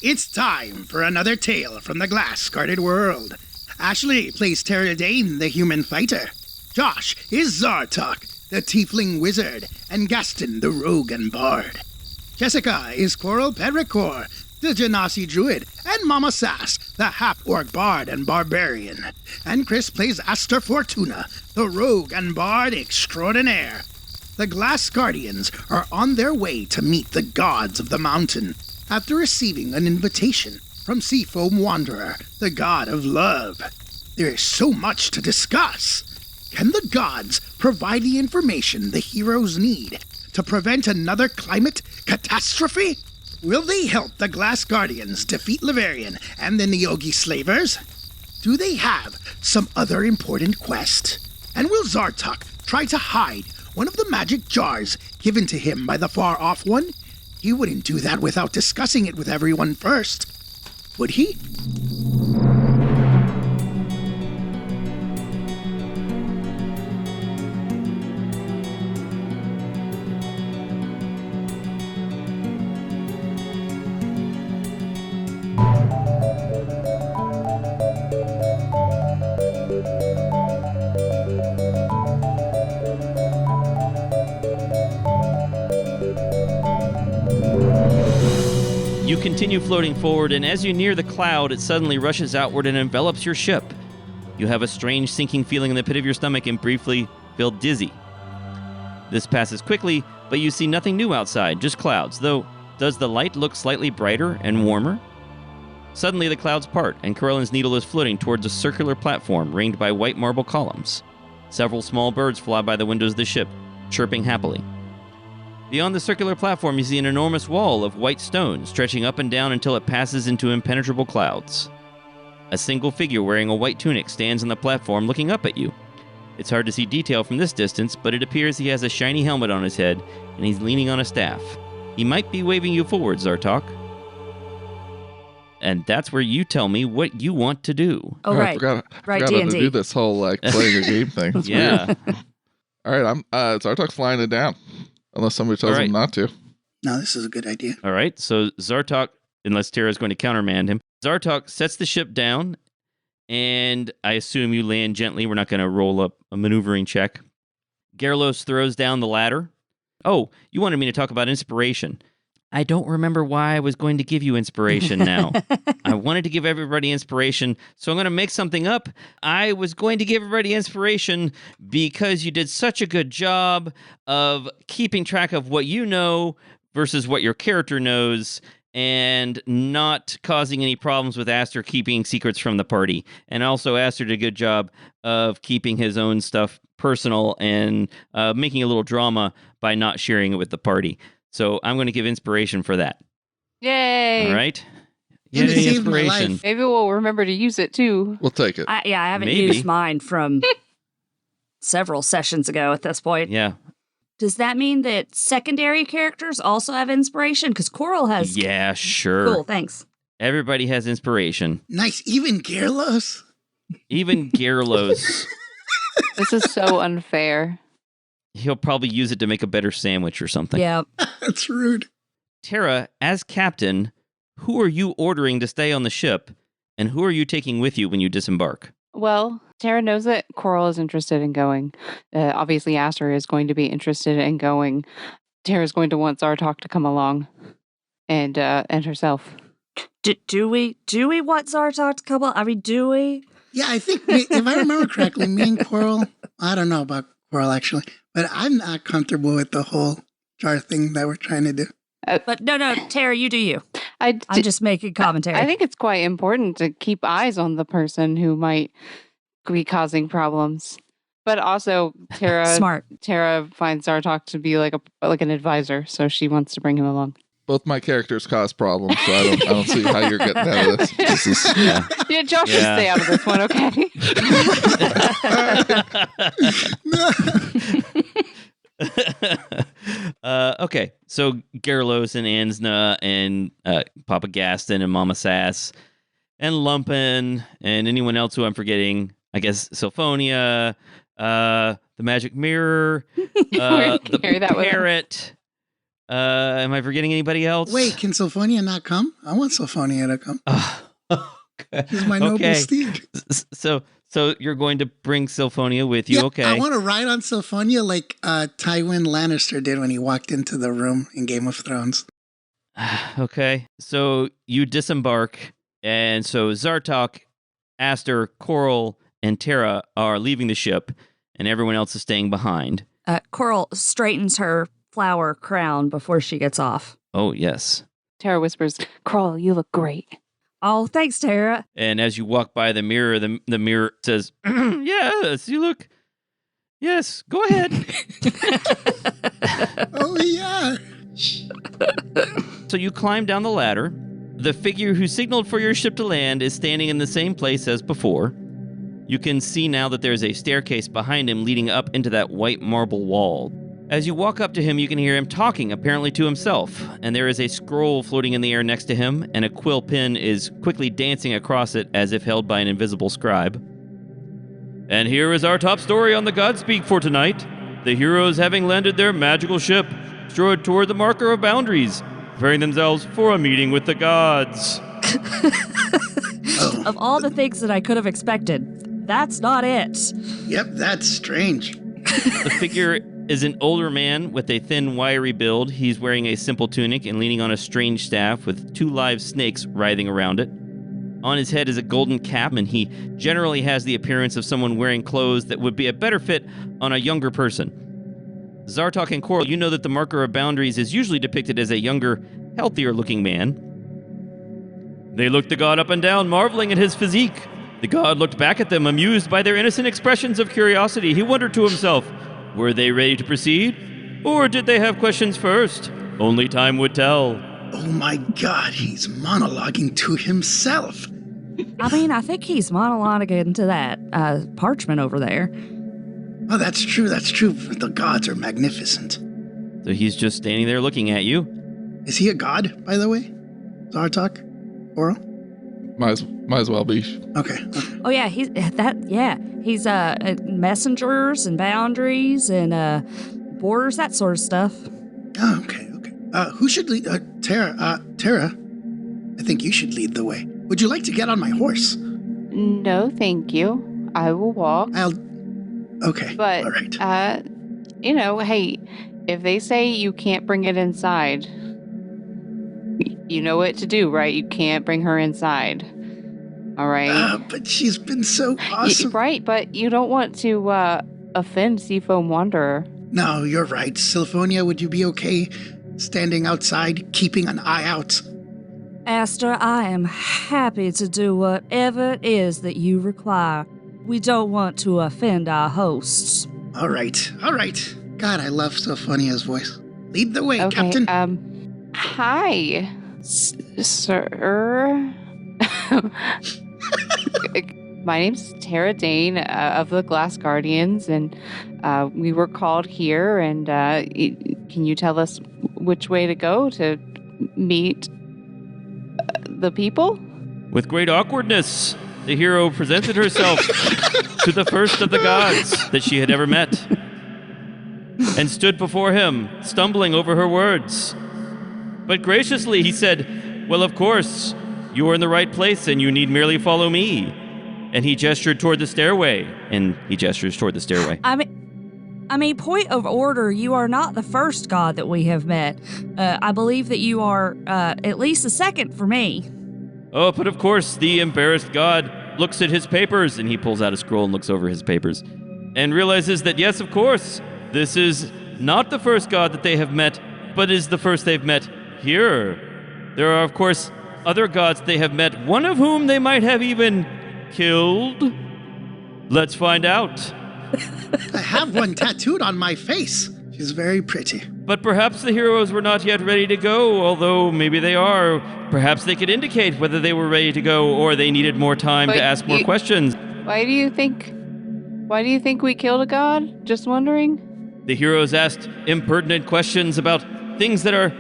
It's time for another tale from the glass-guarded world. Ashley plays Tara Dane, the human fighter. Josh is Zartok, the tiefling wizard, and Gaston, the rogue and bard. Jessica is Coral Pericor, the Genasi druid, and Mama Sass, the half-orc bard and barbarian. And Chris plays Aster Fortuna, the rogue and bard extraordinaire. The Glass Guardians are on their way to meet the gods of the mountain after receiving an invitation from Seafoam Wanderer, the god of love. There is so much to discuss. Can the gods provide the information the heroes need to prevent another climate catastrophe? Will they help the Glass Guardians defeat Laverian and the Neogi slavers? Do they have some other important quest? And will Zartok try to hide one of the magic jars given to him by the far-off one? He wouldn't do that without discussing it with everyone first, would he? You continue floating forward, and as you near the cloud, it suddenly rushes outward and envelops your ship. You have a strange sinking feeling in the pit of your stomach and briefly feel dizzy. This passes quickly, but you see nothing new outside, just clouds, though does the light look slightly brighter and warmer? Suddenly the clouds part, and Corellin's needle is floating towards a circular platform ringed by white marble columns. Several small birds fly by the windows of the ship, chirping happily. Beyond the circular platform, you see an enormous wall of white stone stretching up and down until it passes into impenetrable clouds. A single figure wearing a white tunic stands on the platform looking up at you. It's hard to see detail from this distance, but it appears he has a shiny helmet on his head, and he's leaning on a staff. He might be waving you forward, Zartok. And that's where you tell me what you want to do. Oh, right. I forgot how D&D. to do this whole, playing a game thing. That's Yeah. weird. All right, Zartok's flying it down. Unless somebody tells him not to. No, this is a good idea. All right, so Zartok, unless Tara's going to countermand him, Zartok sets the ship down, and I assume you land gently. We're not going to roll up a maneuvering check. Gerlos throws down the ladder. Oh, you wanted me to talk about inspiration. I don't remember why I was going to give you inspiration now. I wanted to give everybody inspiration, so I'm going to make something up. I was going to give everybody inspiration because you did such a good job of keeping track of what you know versus what your character knows and not causing any problems with Aster keeping secrets from the party. And also Aster did a good job of keeping his own stuff personal and making a little drama by not sharing it with the party. So I'm going to give inspiration for that. Yay! All right? And it Yay, saved my inspiration. life. Maybe we'll remember to use it too. We'll take it. I haven't Maybe. used mine from several sessions ago at this point. Yeah. Does that mean that secondary characters also have inspiration? Because Coral has... Yeah, sure. Cool, thanks. Everybody has inspiration. Nice, even Gerlos? Even Gerlos. This is so unfair. He'll probably use it to make a better sandwich or something. Yeah. That's rude. Tara, as captain, who are you ordering to stay on the ship, and who are you taking with you when you disembark? Well, Tara knows that Coral is interested in going. Obviously, Aster is going to be interested in going. Tara's going to want Zartok to come along, and herself. Do we want Zartok to come on? I mean, do we? Yeah, I think, if I remember correctly, me and Coral, I don't know about Coral actually, but I'm not comfortable with the whole jar thing that we're trying to do. But no, Tara, you do you. I'm just making commentary. I think it's quite important to keep eyes on the person who might be causing problems. But also, Smart. Tara finds Zartok to be like an advisor, so she wants to bring him along. Both my characters cause problems, so I don't see how you're getting out of this. This is Yeah, Josh should stay out of this one, okay? Okay, so Gerlos and Ansna and Papa Gaston and Mama Sass and Lumpin and anyone else who I'm forgetting. I guess Sylphonia, the Magic Mirror, the carry that with Parrot, Am I forgetting anybody else? Wait, can Sylphonia not come? I want Sylphonia to come. Okay. She's my noble steed. So you're going to bring Sylphonia with you, Yeah, okay? I want to ride on Sylphonia like Tywin Lannister did when he walked into the room in Game of Thrones. Okay. So you disembark, and so Zartok, Aster, Coral, and Tara are leaving the ship, and everyone else is staying behind. Coral straightens her flower crown before she gets off. Oh, yes. Tara whispers, Coral, you look great. Oh, thanks, Tara. And as you walk by the mirror, the mirror says, yes, you look... Yes, go ahead. Oh, yeah. So you climb down the ladder. The figure who signaled for your ship to land is standing in the same place as before. You can see now that there's a staircase behind him leading up into that white marble wall. As you walk up to him, you can hear him talking, apparently to himself, and there is a scroll floating in the air next to him, and a quill pen is quickly dancing across it as if held by an invisible scribe. And here is our top story on the Godspeak for tonight. The heroes, having landed their magical ship, strode toward the marker of boundaries, preparing themselves for a meeting with the gods. Of all the things that I could have expected, that's not it. Yep, that's strange. The figure is an older man with a thin, wiry build. He's wearing a simple tunic and leaning on a strange staff with 2 live snakes writhing around it. On his head is a golden cap, and he generally has the appearance of someone wearing clothes that would be a better fit on a younger person. Zartok and Coral, you know that the marker of boundaries is usually depicted as a younger, healthier-looking man. They looked the god up and down, marveling at his physique. The god looked back at them, amused by their innocent expressions of curiosity. He wondered to himself, were they ready to proceed? Or did they have questions first? Only time would tell. Oh my god, he's monologuing to himself. I mean, I think he's monologuing to that parchment over there. Oh, that's true. The gods are magnificent. So he's just standing there looking at you. Is he a god, by the way? Zartok? Oral? Might as well be. Okay. Oh yeah, he's messengers and boundaries and borders, that sort of stuff. Oh, okay. Who should lead? Tara. Tara, I think you should lead the way. Would you like to get on my horse? No, thank you. I will walk. Okay. But, all right. Hey, if they say you can't bring it inside, you know what to do, right? You can't bring her inside. All right? But she's been so awesome. Right, but you don't want to offend Seafoam Wanderer. No, you're right. Sylphonia, would you be okay standing outside, keeping an eye out? Aster, I am happy to do whatever it is that you require. We don't want to offend our hosts. All right. God, I love Sylphonia's voice. Lead the way, Okay, Captain. Hi, sir. My name's Tara Dane of the Glass Guardians, and we were called here, and can you tell us which way to go to meet the people? With great awkwardness, the hero presented herself to the first of the gods that she had ever met, and stood before him, stumbling over her words. But graciously he said, well, of course, you are in the right place and you need merely follow me. And he gestured toward the stairway, and he gestures toward the stairway. I mean, point of order, you are not the first god that we have met. I believe that you are at least the second for me. Oh, but of course, the embarrassed god looks at his papers, and he pulls out a scroll and looks over his papers, and realizes that, yes, of course, this is not the first god that they have met, but is the first they've met here. There are, of course, other gods they have met, one of whom they might have even killed. Let's find out. I have one tattooed on my face. She's very pretty. But perhaps the heroes were not yet ready to go, although maybe they are. Perhaps they could indicate whether they were ready to go or they needed more time to ask more questions. Why do you think we killed a god? Just wondering. The heroes asked impertinent questions about things that are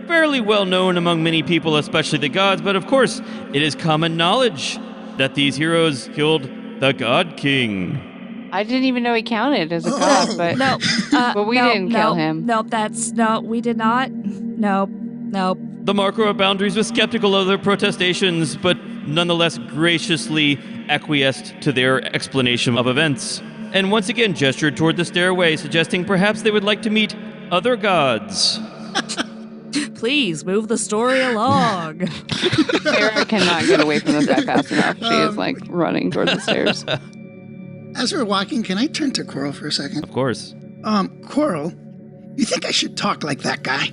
fairly well known among many people, especially the gods, but of course, it is common knowledge that these heroes killed the God King. I didn't even know he counted as a god, but No, but we didn't kill him. Nope, we did not. Nope. The marker of boundaries was skeptical of their protestations, but nonetheless graciously acquiesced to their explanation of events, and once again gestured toward the stairway, suggesting perhaps they would like to meet other gods. Please move the story along. Sarah cannot get away from this guy fast enough. She is like running toward the stairs. As we're walking, can I turn to Coral for a second? Of course. Coral, you think I should talk like that guy?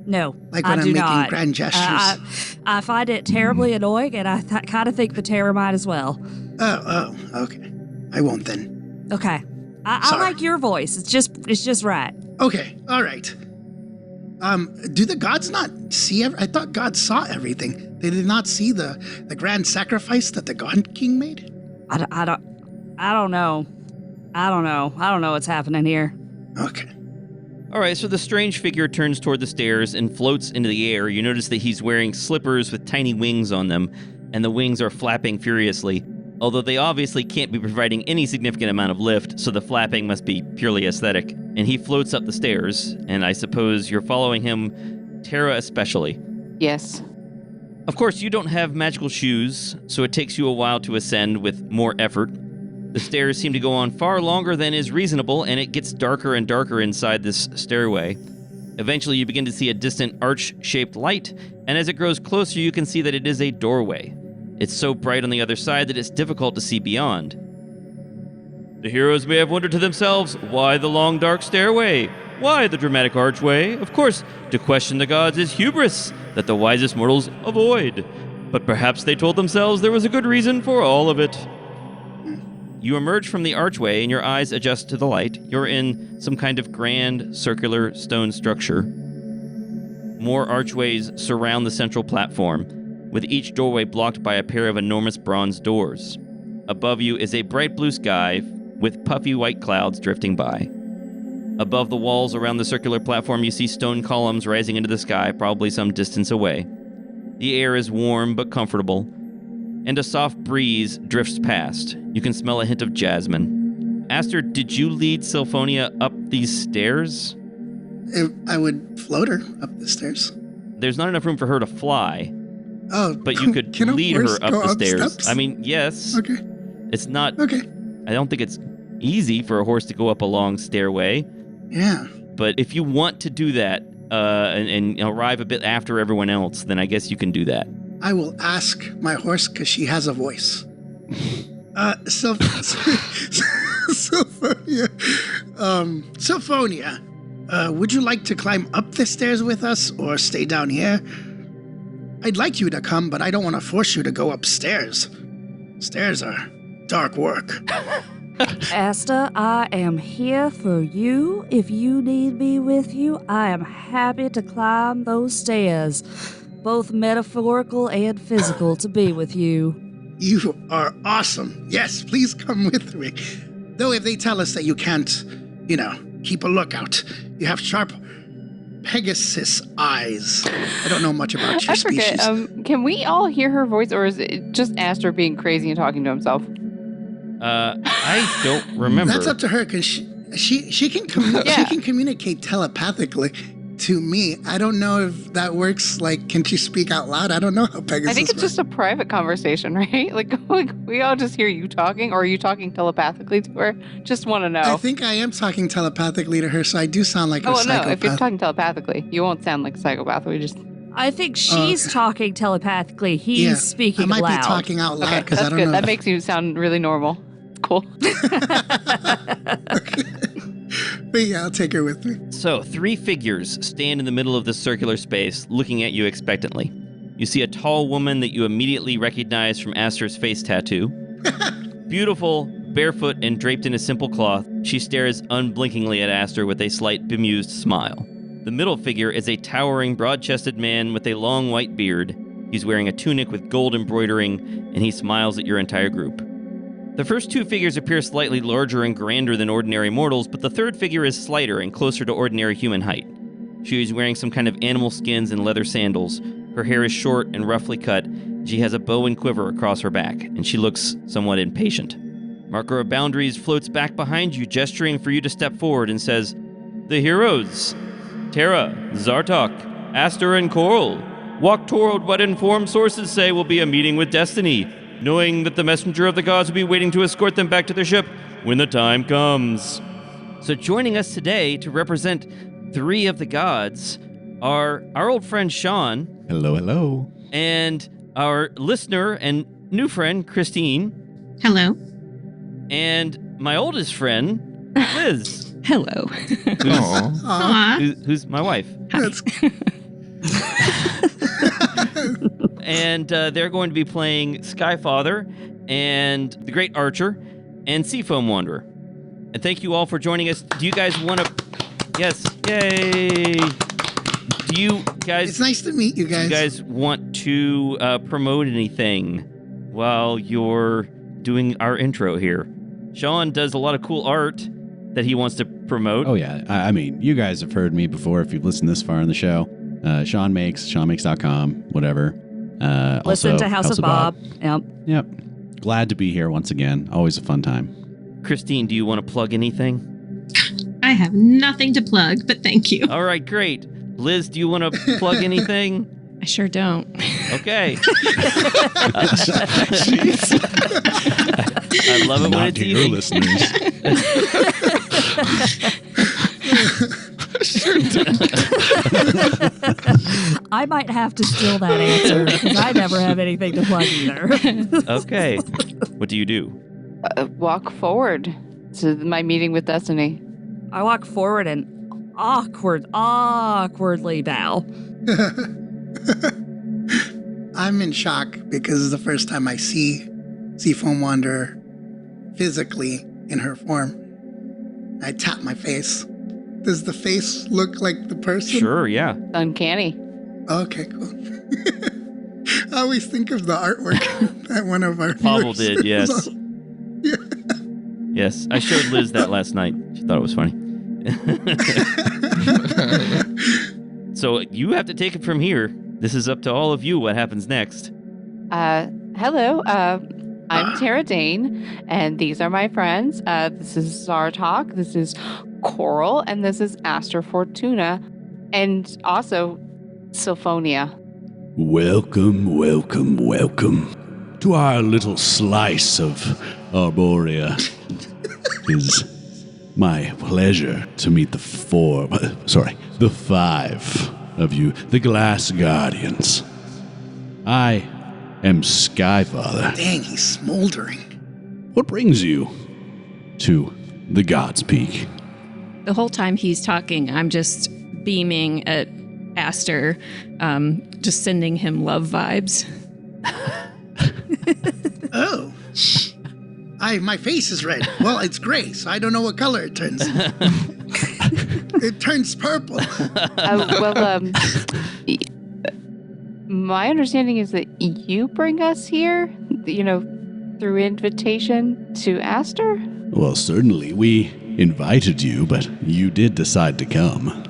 No, Like when I I'm do making not. grand gestures? I find it terribly annoying, and I kind of think the terror might as well. Oh, okay. I won't then. Okay, I Sorry. like your voice. It's just right. Okay, all right. Do the gods not see I thought gods saw everything. They did not see the grand sacrifice that the God King made? I don't know. I don't know what's happening here. Okay. All right, so the strange figure turns toward the stairs and floats into the air. You notice that he's wearing slippers with tiny wings on them, and the wings are flapping furiously, although they obviously can't be providing any significant amount of lift, so the flapping must be purely aesthetic. And he floats up the stairs, and I suppose you're following him, Tara especially. Yes. Of course, you don't have magical shoes, so it takes you a while to ascend with more effort. The stairs seem to go on far longer than is reasonable, and it gets darker and darker inside this stairway. Eventually, you begin to see a distant arch-shaped light, and as it grows closer, you can see that it is a doorway. It's so bright on the other side that it's difficult to see beyond. The heroes may have wondered to themselves, why the long dark stairway? Why the dramatic archway? Of course, to question the gods is hubris that the wisest mortals avoid. But perhaps they told themselves there was a good reason for all of it. You emerge from the archway and your eyes adjust to the light. You're in some kind of grand circular stone structure. More archways surround the central platform, with each doorway blocked by a pair of enormous bronze doors. Above you is a bright blue sky with puffy white clouds drifting by. Above the walls around the circular platform, you see stone columns rising into the sky, probably some distance away. The air is warm but comfortable, and a soft breeze drifts past. You can smell a hint of jasmine. Aster, did you lead Sylphonia up these stairs? I would float her up the stairs. There's not enough room for her to fly, Oh, but you could can a lead her horse up go the stairs. steps? I mean, yes. Okay. It's not... Okay. I don't think it's easy for a horse to go up a long stairway, Yeah. but if you want to do that and arrive a bit after everyone else, then I guess you can do that. I will ask my horse because she has a voice. Symphonia, would you like to climb up the stairs with us or stay down here? I'd like you to come, but I don't want to force you to go upstairs. Stairs are dark work. Asta, I am here for you. If you need me with you, I am happy to climb those stairs, both metaphorical and physical, to be with you. You are awesome. Yes, please come with me. Though if they tell us that you can't, keep a lookout, you have sharp Pegasus eyes. I don't know much about your I forget. species. Can we all hear her voice, or is it just Aster being crazy and talking to himself? I don't remember. That's up to her because she can she can communicate telepathically to me. I don't know if that works. Like, can she speak out loud? I don't know how Pegasus I think it's works. just a private conversation, right? Like we all just hear you talking, or are you talking telepathically to her? Just want to know. I think I am talking telepathically to her, so I do sound like a psychopath. No, if you're talking telepathically, you won't sound like a psychopath. I think she's talking telepathically. He's speaking I might loud. be talking out loud Okay, because that's I don't good. know. That makes you sound really normal. Cool. But yeah, I'll take her with me. So, 3 figures stand in the middle of this circular space, looking at you expectantly. You see a tall woman that you immediately recognize from Aster's face tattoo. Beautiful, barefoot, and draped in a simple cloth, she stares unblinkingly at Aster with a slight bemused smile. The middle figure is a towering, broad-chested man with a long white beard. He's wearing a tunic with gold embroidering, and he smiles at your entire group. The first 2 figures appear slightly larger and grander than ordinary mortals, but the third figure is slighter and closer to ordinary human height. She is wearing some kind of animal skins and leather sandals. Her hair is short and roughly cut. She has a bow and quiver across her back, and she looks somewhat impatient. Marker of Boundaries floats back behind you, gesturing for you to step forward and says, "The heroes, Terra, Zartok, Aster, and Coral, walk toward what informed sources say will be a meeting with Destiny, knowing that the messenger of the gods will be waiting to escort them back to their ship when the time comes." So joining us today to represent 3 of the gods are our old friend Shaun. Hello, hello. And our listener and new friend, Christine. Hello. And my oldest friend, Liz. Hello. Who's my wife. And they're going to be playing Skyfather and the Great Archer and Seafoam Wanderer. And thank you all for joining us. Do you guys want to... Yes. Yay. Do you guys... It's nice to meet you guys. Do you guys want to promote anything while you're doing our intro here? Shaun does a lot of cool art that he wants to promote. Oh, yeah. I mean, you guys have heard me before if you've listened this far in the show. Shaunmakes, Shaunmakes.com, whatever. Listen also, to House of Bob. Yep. Glad to be here once again. Always a fun time. Christine, do you want to plug anything? I have nothing to plug, but thank you. All right, great. Liz, do you want to plug anything? I sure don't. Okay. I love it when it's easy. Your listeners. I might have to steal that answer because I never have anything to plug either. Okay. What do you do? Walk forward to my meeting with Destiny. I walk forward and awkwardly bow. I'm in shock because it's the first time I see Seafoam Wanderer physically in her form. I tap my face. Does the face look like the person? Sure, yeah. Uncanny. Okay, cool. I always think of the artwork that one of our Pavel viewers did, yes. saw. Yeah. Yes, I showed Liz that last night. She thought it was funny. So you have to take it from here. This is up to all of you what happens next. Hello. I'm Terra Dane, and these are my friends. This is Zartok, this is Coral, and this is Aster Fortuna, and also Sylphonia. Welcome, welcome, welcome to our little slice of Arborea. It is my pleasure to meet the 5 of you, the Glass Guardians. I am Skyfather. Dang, he's smoldering. What brings you to the God's Peak? The whole time he's talking, I'm just beaming at Aster, just sending him love vibes. Oh. My face is red. Well, it's gray, so I don't know what color it turns. It turns purple. My understanding is that you bring us here, through invitation to Aster? Well, certainly. We invited you, but you did decide to come.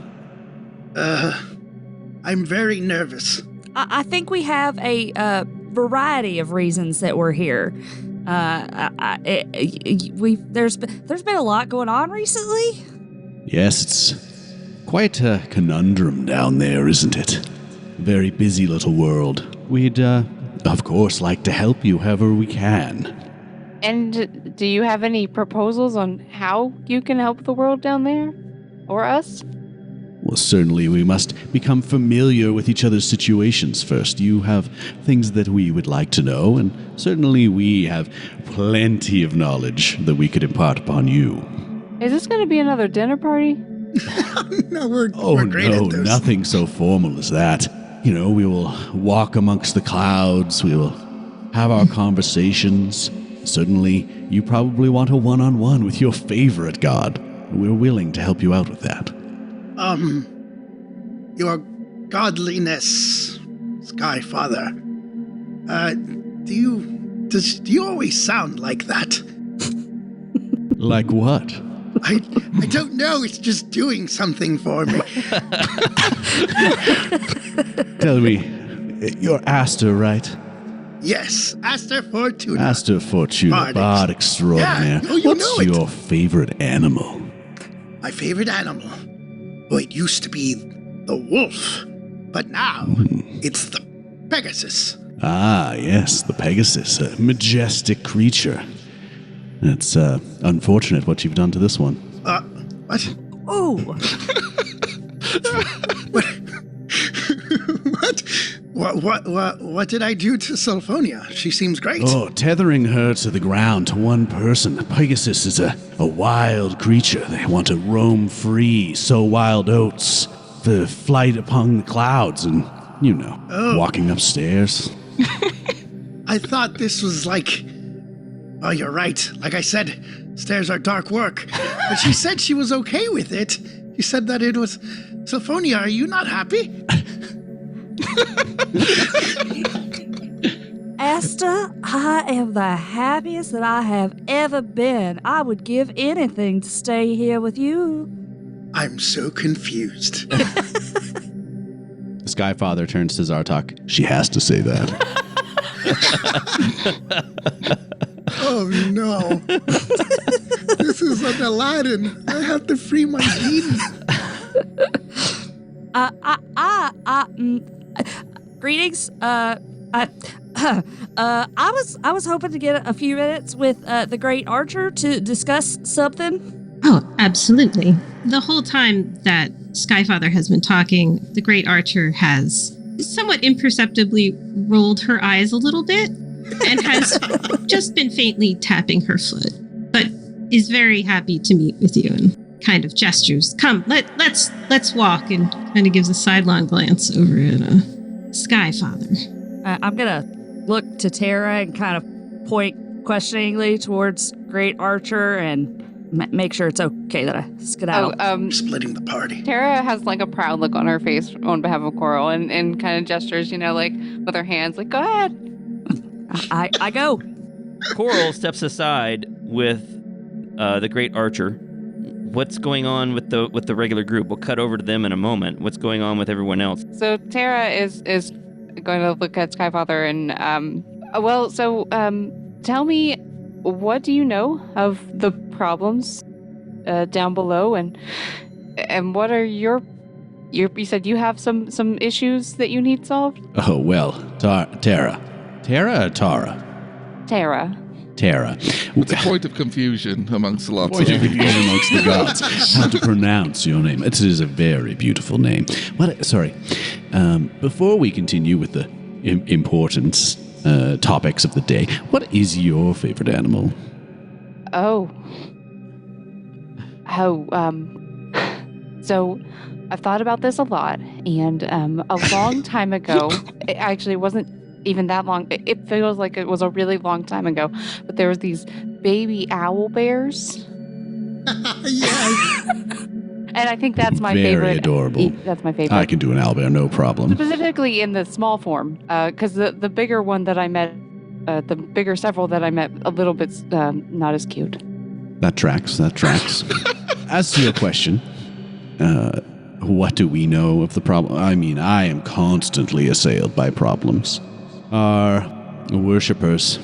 I'm very nervous. I think we have a variety of reasons that we're here. There's been a lot going on recently. Yes, it's quite a conundrum down there, isn't it? Very busy little world. We'd, of course, like to help you however we can. And do you have any proposals on how you can help the world down there? Or us? Well, certainly we must become familiar with each other's situations first. You have things that we would like to know, and certainly we have plenty of knowledge that we could impart upon you. Is this going to be another dinner party? No, we're great at this. Nothing so formal as that. We will walk amongst the clouds, we will have our conversations. Certainly, you probably want a one-on-one with your favorite god. We're willing to help you out with that. Your godliness, Skyfather. Do you always sound like that? Like what? I don't know, it's just doing something for me. Tell me, you're Aster, right? Yes, Aster Fortuna. Master Fortuna, bard extraordinaire. Yeah, you What's know it. your favorite animal? My favorite animal. Oh, it used to be the wolf, but now it's the Pegasus. Ah, yes, the Pegasus, a majestic creature. It's unfortunate what you've done to this one. What? Ooh. What did I do to Sulfonia? She seems great. Oh, tethering her to the ground to one person. Pegasus is a wild creature. They want to roam free, sow wild oats, for flight upon the clouds, and, walking upstairs. I thought this was like... Oh, you're right. Like I said, stairs are dark work. But she said she was okay with it. She said that it was... Sulfonia, are you not happy? Asta, I am the happiest that I have ever been. I would give anything to stay here with you. I'm so confused. The Skyfather turns to Zartok. She has to say that. Oh, no. This is like Aladdin. I have to free my Eden. Greetings. I was hoping to get a few minutes with the Great Archer to discuss something. Oh, absolutely. The whole time that Skyfather has been talking, the Great Archer has somewhat imperceptibly rolled her eyes a little bit and has just been faintly tapping her foot, but is very happy to meet with you and kind of gestures. Come, let's walk, and kind of gives a sidelong glance over at Skyfather. I'm gonna look to Tara and kind of point questioningly towards Great Archer and make sure it's okay that I skedaddle. Splitting the party. Tara has like a proud look on her face on behalf of Coral and kind of gestures, like with her hands, like, go ahead. I go. Coral steps aside with the Great Archer. What's going on with the regular group? We'll cut over to them in a moment. What's going on with everyone else? So Tara is going to look at Skyfather and tell me, what do you know of the problems down below, and what are you said you have some issues that you need solved? Oh, well, Tara. Tara or Tara? Tara. Tara. It's a point of confusion amongst the lots Point of confusion amongst the gods. How to pronounce your name. It is a very beautiful name. Before we continue with the important topics of the day, what is your favorite animal? So I've thought about this a lot, and a long time ago, it actually wasn't even that long. It feels like it was a really long time ago, but there was these baby owl bears. Yes. And I think that's my favorite. Very adorable. That's my favorite. I can do an owlbear, no problem. Specifically in the small form, because the bigger one that I met, the bigger several that I met, a little bit not as cute. That tracks. As to your question, what do we know of the problem? I mean, I am constantly assailed by problems. Our worshippers,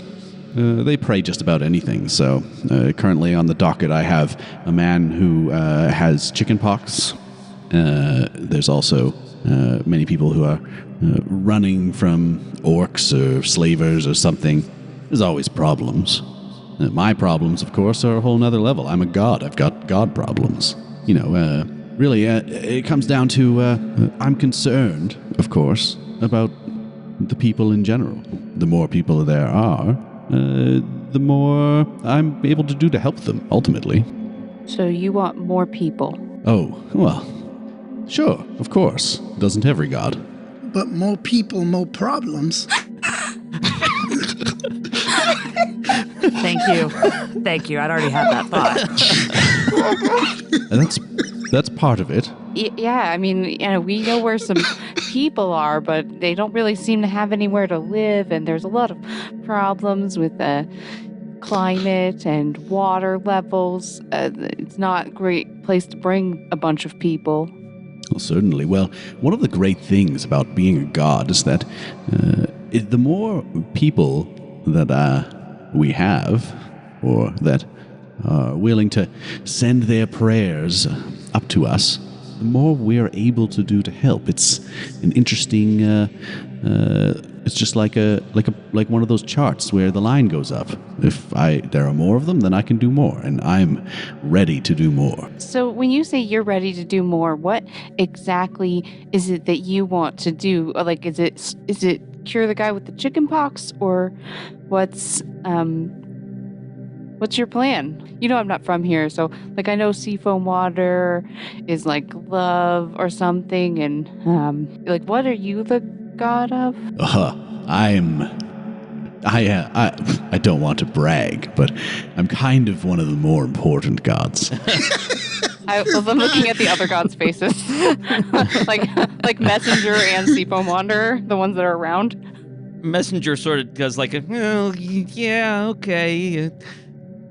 they pray just about anything. So currently on the docket, I have a man who has chickenpox. There's also many people who are running from orcs or slavers or something. There's always problems. My problems, of course, are a whole nother level. I'm a god. I've got god problems. Really, it comes down to I'm concerned, of course, about the people in general. The more people there are, the more I'm able to do to help them, ultimately. So you want more people? Oh, well, sure, of course. Doesn't every god? But more people, more problems. Thank you. I'd already had that thought. That's part of it. Yeah, I mean, we know where some people are, but they don't really seem to have anywhere to live, and there's a lot of problems with climate and water levels. It's not a great place to bring a bunch of people. Well, certainly. Well, one of the great things about being a god is that the more people that we have, or that are willing to send their prayers up to us, the more we're able to do to help. It's an interesting. It's just like one of those charts where the line goes up. If there are more of them, then I can do more, and I'm ready to do more. So when you say you're ready to do more, what exactly is it that you want to do? Like, is it cure the guy with the chicken pox, or what's your plan? You know I'm not from here, so like I know seafoam water is like love or something, and like what are you the god of? I don't want to brag, but I'm kind of one of the more important gods. I'm looking at the other gods' faces, like Messenger and Seafoam Wanderer, the ones that are around. Messenger sort of does like yeah, okay,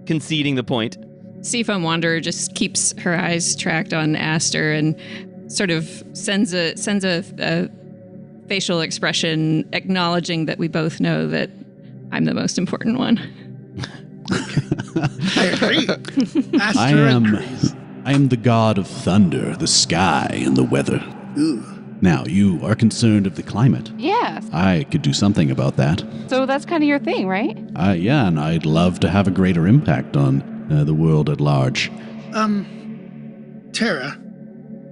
conceding the point. Seafoam Wanderer just keeps her eyes tracked on Aster and sort of sends a facial expression acknowledging that we both know that I'm the most important one. I agree. I am the god of thunder, the sky, and the weather. Ooh. Now, you are concerned of the climate. Yeah. I could do something about that. So that's kind of your thing, right? Yeah, and I'd love to have a greater impact on the world at large. Tara,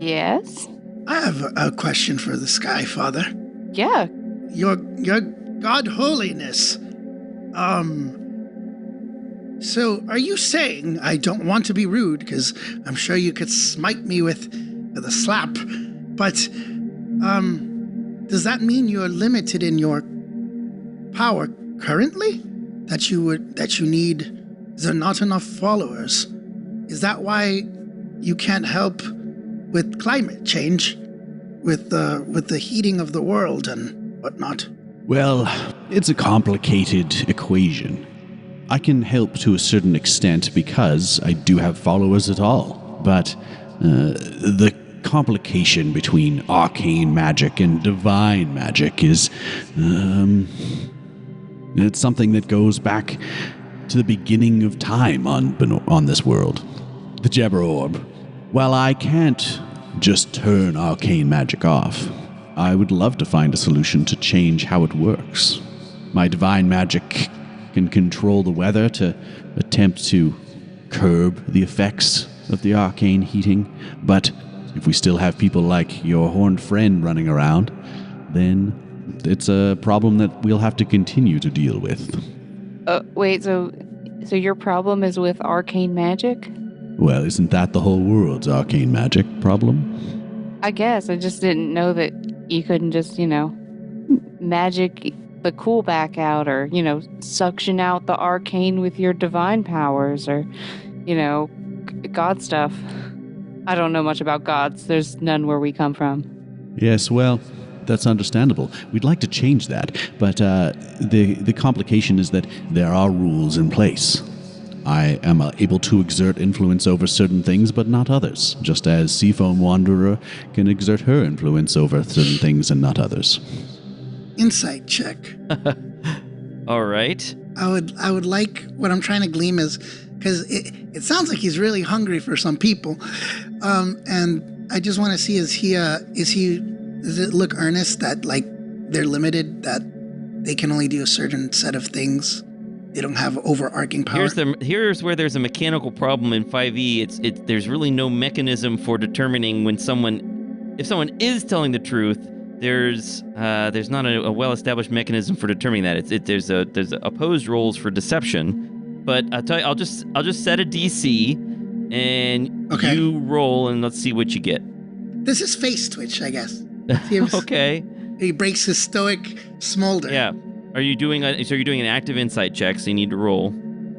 Yes. I have a question for the Sky Father. Yeah. Your God Holiness. So are you saying, I don't want to be rude, because I'm sure you could smite me with a slap, but does that mean you're limited in your power currently? That you need, is there not enough followers? Is that why you can't help with climate change, with the heating of the world and whatnot? Well, it's a complicated equation. I can help to a certain extent because I do have followers at all, but the complication between arcane magic and divine magic is it's something that goes back to the beginning of time on this world. The Jabber Orb. While I can't just turn arcane magic off, I would love to find a solution to change how it works. My divine magic can control the weather to attempt to curb the effects of the arcane heating, but if we still have people like your horned friend running around, then it's a problem that we'll have to continue to deal with. Wait, so your problem is with arcane magic? Well, isn't that the whole world's arcane magic problem? I guess. I just didn't know that you couldn't just, magic the cool back out, or, suction out the arcane with your divine powers, or, god stuff. I don't know much about gods. There's none where we come from. Yes, well, that's understandable. We'd like to change that, but the complication is that there are rules in place. I am able to exert influence over certain things, but not others, just as Seafoam Wanderer can exert her influence over certain things and not others. Insight check. All right. I would like, what I'm trying to glean is, because it sounds like he's really hungry for some people, and I just want to see, does it look earnest that like they're limited, that they can only do a certain set of things? They don't have overarching power. Here's where there's a mechanical problem in 5e. There's really no mechanism for determining if someone is telling the truth. There's not a well-established mechanism for determining that. There's opposed rolls for deception, but I'll just set a DC, and you roll, and let's see what you get. This is face twitch, I guess. Okay. He breaks his stoic smolder. Yeah. Are you doing an active insight check, so you need to roll?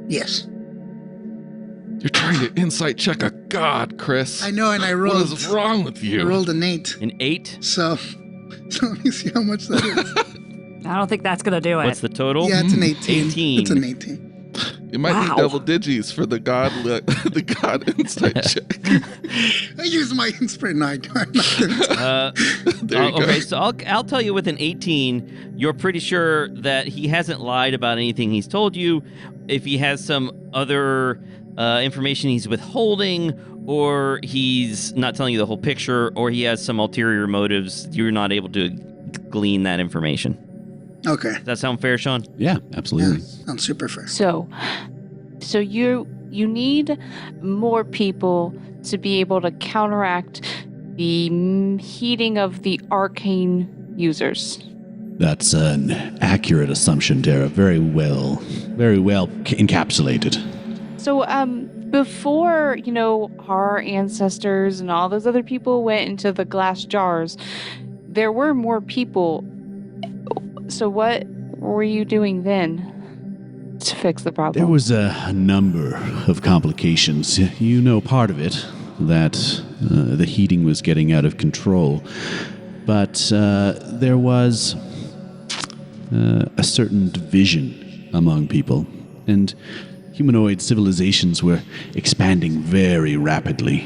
Yes. You're trying to insight check a god, Chris. I know, and I rolled. What is wrong with you? I rolled an 8. An 8? So let me see how much that is. I don't think that's going to do it. What's the total? Yeah, it's an 18. 18. It's an 18. You might need Wow. double digits for the god insight check. I use my inspiration. There you go. Okay, so I'll tell you with an 18, you're pretty sure that he hasn't lied about anything he's told you. If he has some other information he's withholding, or he's not telling you the whole picture, or he has some ulterior motives, you're not able to glean that information. Okay. Does that sound fair, Sean? Yeah, absolutely. I'm super fair. So you need more people to be able to counteract the heating of the arcane users. That's an accurate assumption, Tara. Very well encapsulated. So before, our ancestors and all those other people went into the glass jars, there were more people. So what were you doing then to fix the problem? There was a number of complications. You know part of it, that the heating was getting out of control. But there was a certain division among people, and humanoid civilizations were expanding very rapidly.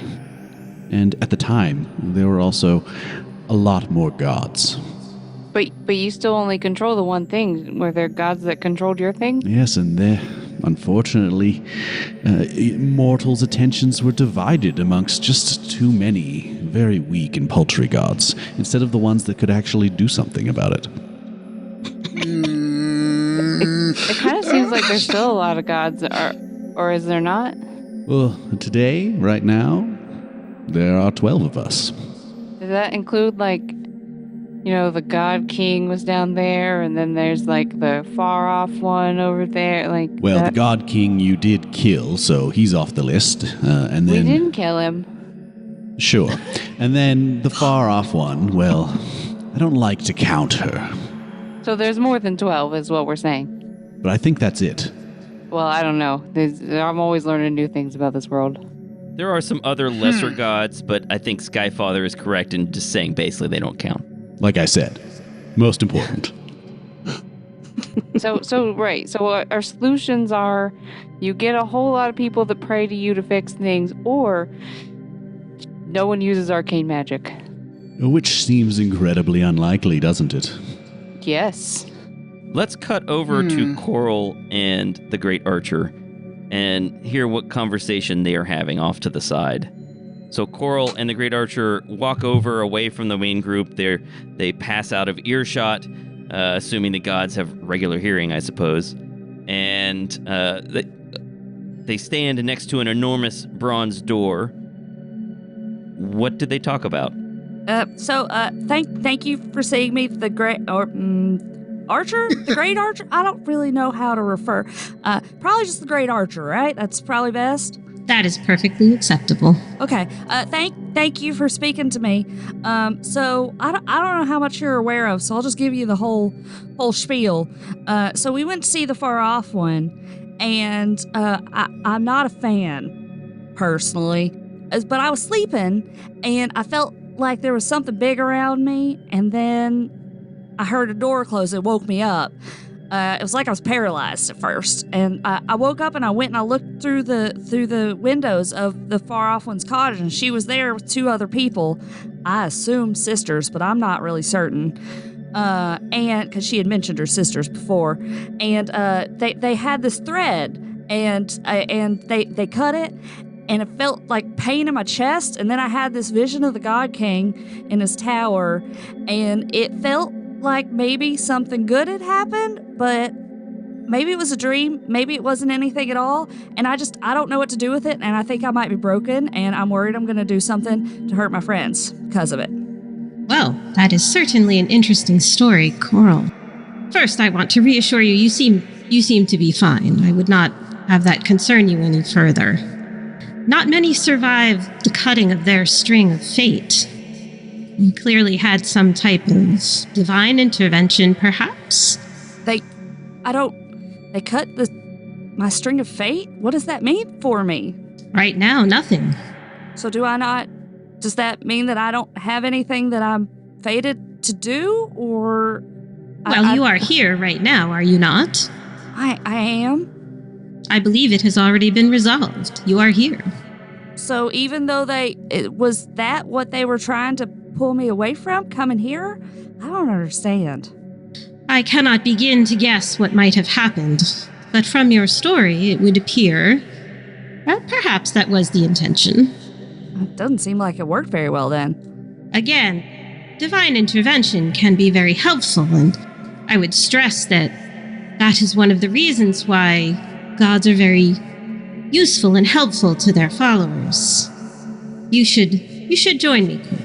And at the time, there were also a lot more gods. But you still only control the one thing. Were there gods that controlled your thing? Yes, and there, unfortunately, mortals' attentions were divided amongst just too many very weak and paltry gods, instead of the ones that could actually do something about it. It kind of seems like there's still a lot of gods, or is there not? Well, today, right now, there are 12 of us. Does that include, the God King was down there, and then there's, the far-off one over there, Well, that? the God King you did kill, so he's off the list. And then We didn't kill him. Sure. And then the far-off one, well, I don't like to count her. So there's more than 12 is what we're saying. But I think that's it. Well, I don't know. I'm always learning new things about this world. There are some other lesser gods, but I think Skyfather is correct in just saying basically they don't count. Like I said, most important. Right. So our solutions are you get a whole lot of people that pray to you to fix things, or no one uses arcane magic. Which seems incredibly unlikely, doesn't it? Yes. Let's cut over to Coral and the Great Archer and hear what conversation they are having off to the side. So Coral and the Great Archer walk over away from the main group. They pass out of earshot, assuming the gods have regular hearing, I suppose. And they stand next to an enormous bronze door. What did they talk about? Thank you for seeing me, the Great Archer? The Great Archer? I don't really know how to refer. Probably just the Great Archer, right? That's probably best. That is perfectly acceptable. Okay. Thank you for speaking to me. So I don't know how much you're aware of, so I'll just give you the whole spiel. So we went to see the far off one, and I'm not a fan personally, but I was sleeping and I felt like there was something big around me, and then I heard a door close. It woke me up. It was like I was paralyzed at first, and I woke up and I went and I looked through the windows of the far off one's cottage, and she was there with two other people. I assume sisters, but I'm not really certain. And because she had mentioned her sisters before, and they had this thread, and they cut it, and it felt like pain in my chest. And then I had this vision of the God King in his tower, and it felt like maybe something good had happened, but maybe it was a dream, maybe it wasn't anything at all, and I don't know what to do with it, and I think I might be broken, and I'm worried I'm going to do something to hurt my friends because of it. Well, that is certainly an interesting story, Coral. First, I want to reassure you, you seem to be fine. I would not have that concern you any further. Not many survive the cutting of their string of fate. You clearly had some type of divine intervention, perhaps? They cut my string of fate? What does that mean for me? Right now, nothing. So does that mean that I don't have anything that I'm fated to do, or? Well, you are here right now, are you not? I am. I believe it has already been resolved. You are here. So even though was that what they were trying to pull me away from, coming here? I don't understand. I cannot begin to guess what might have happened, but from your story, it would appear perhaps that was the intention. It doesn't seem like it worked very well then. Again, divine intervention can be very helpful, and I would stress that that is one of the reasons why gods are very useful and helpful to their followers. You should join me, Cole.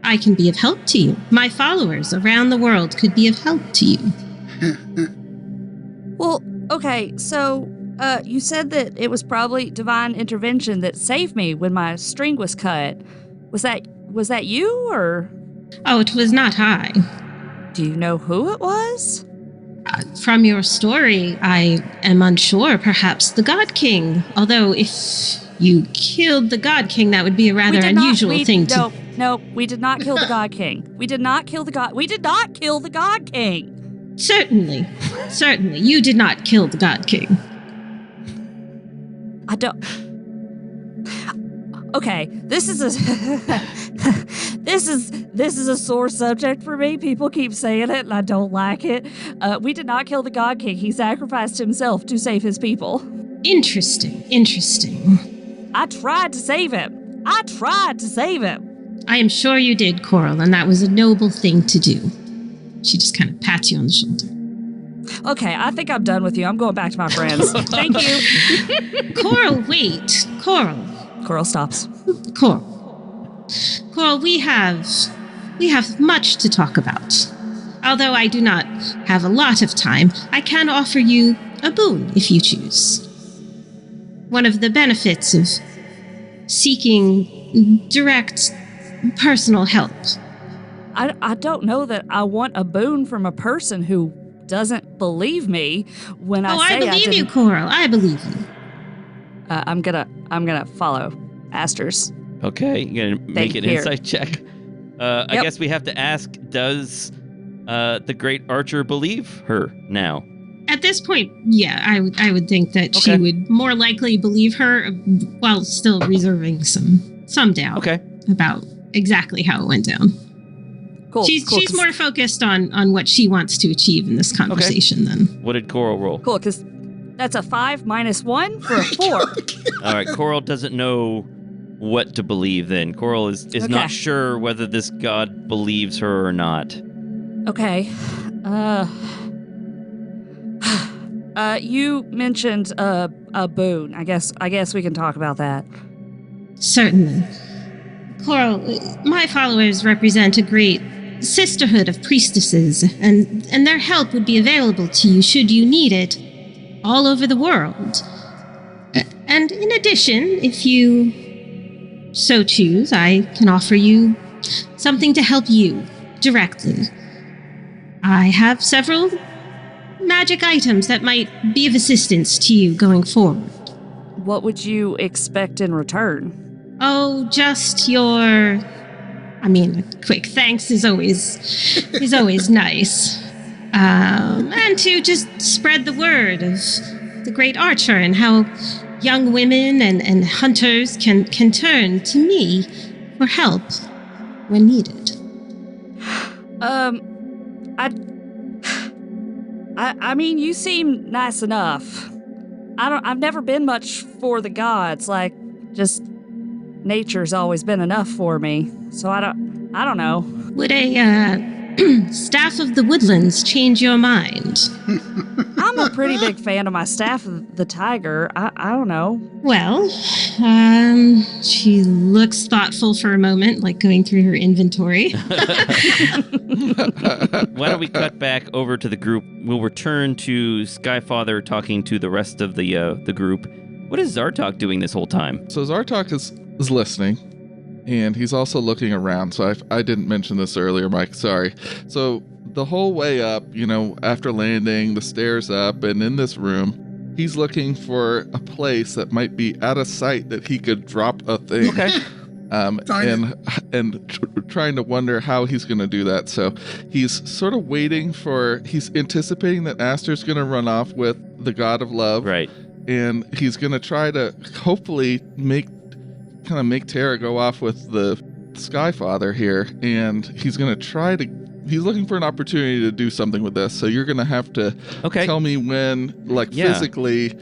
I can be of help to you. My followers around the world could be of help to you. Well, okay, so you said that it was probably divine intervention that saved me when my string was cut. Was that you, or? Oh, it was not I. Do you know who it was? From your story, I am unsure. Perhaps the God King. Although, if you killed the God King, that would be a rather unusual thing to... No, we did not kill the God King. We did not kill the God King. Certainly, you did not kill the God King. I don't... Okay, this is a sore subject for me. People keep saying it, and I don't like it. We did not kill the God King. He sacrificed himself to save his people. Interesting. I tried to save him. I am sure you did, Coral, and that was a noble thing to do. She just kind of pats you on the shoulder. Okay, I think I'm done with you. I'm going back to my friends. Thank you. Coral, wait. Coral stops. Coral, we have much to talk about. Although I do not have a lot of time, I can offer you a boon if you choose. One of the benefits of seeking direct personal help. I don't know that I want a boon from a person who doesn't believe me when I say I believe you, Coral. I believe you. I'm gonna follow Aster's. Okay, you're gonna make an insight check. Yep. I guess we have to ask: does the great archer believe her now? At this point, yeah, I would think that she would more likely believe her, while still reserving some doubt about exactly how it went down. Cool. She's more focused on what she wants to achieve in this conversation than. What did Coral roll? Cool, because that's a 5 minus 1 for a 4. All right, Coral doesn't know what to believe then. Coral is not sure whether this god believes her or not. Okay. You mentioned a boon. I guess we can talk about that. Certainly. Coral, my followers represent a great sisterhood of priestesses, and their help would be available to you should you need it all over the world. And in addition, if you so choose, I can offer you something to help you directly. I have several magic items that might be of assistance to you going forward. What would you expect in return? Oh, just your... I mean, quick thanks is always nice. And to just spread the word of the great archer and how young women and hunters can turn to me for help when needed. I mean, you seem nice enough. I've never been much for the gods, like, just nature's always been enough for me. So I don't know. Would a staff of the woodlands change your mind? I'm a pretty big fan of my staff of the tiger. I don't know. Well, she looks thoughtful for a moment, like going through her inventory. Why don't we cut back over to the group? We'll return to Skyfather talking to the rest of the group. What is Zartok doing this whole time? So Zartok is listening, and he's also looking around. So I didn't mention this earlier, Mike. Sorry. So the whole way up, after landing, the stairs up, and in this room, he's looking for a place that might be out of sight that he could drop a thing. Okay. And trying to wonder how he's going to do that. So he's sort of waiting he's anticipating that Aster's going to run off with the god of love. Right. And he's going to try to hopefully make Tara go off with the Skyfather here. And he's going to he's looking for an opportunity to do something with this. So you're going to have to tell me when, physically,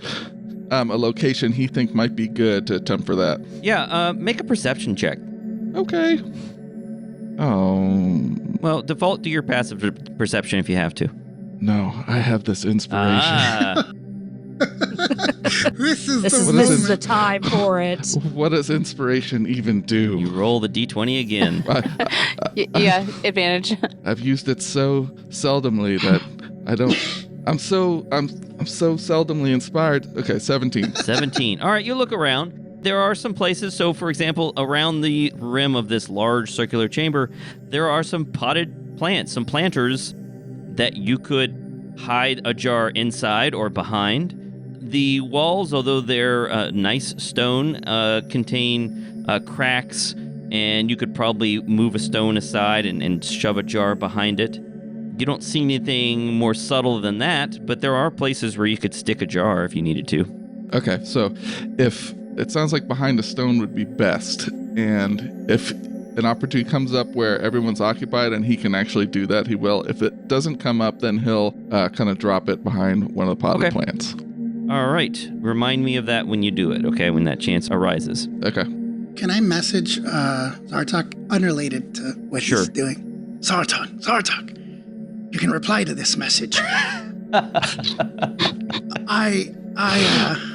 a location he think might be good to attempt for that. Yeah, make a perception check. Okay. Oh. Well, default to your passive perception if you have to. No, I have this inspiration. This is the time for it. What does inspiration even do? You roll the d20 again. Yeah, advantage. I've used it so seldomly that I don't. I'm so seldomly inspired. Okay, 17. 17. All right, you look around. There are some places. So, for example, around the rim of this large circular chamber, there are some potted plants, some planters that you could hide a jar inside or behind. The walls, although they're nice stone, contain cracks, and you could probably move a stone aside and shove a jar behind it. You don't see anything more subtle than that, but there are places where you could stick a jar if you needed to. Okay, so if it sounds like behind a stone would be best, and if an opportunity comes up where everyone's occupied and he can actually do that, he will. If it doesn't come up, then he'll kind of drop it behind one of the potted plants. All right. Remind me of that when you do it, okay, when that chance arises. Okay. Can I message Zartok unrelated to what he's doing? Zartok, you can reply to this message.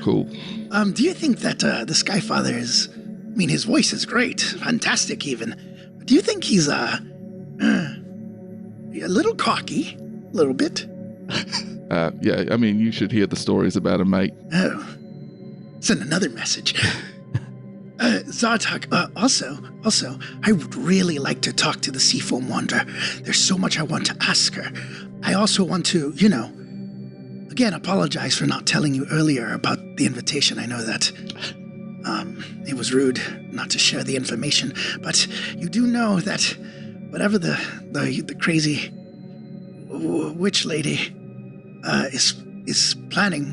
Cool. Do you think that the Skyfather is... I mean, his voice is great, fantastic even. But do you think he's a little cocky? A little bit? Yeah, I mean, you should hear the stories about him, mate. Oh. Send another message. Zartok, also, I would really like to talk to the Seafoam Wanderer. There's so much I want to ask her. I also want to, again, apologize for not telling you earlier about the invitation. I know that it was rude not to share the information, but you do know that whatever the crazy witch lady is planning,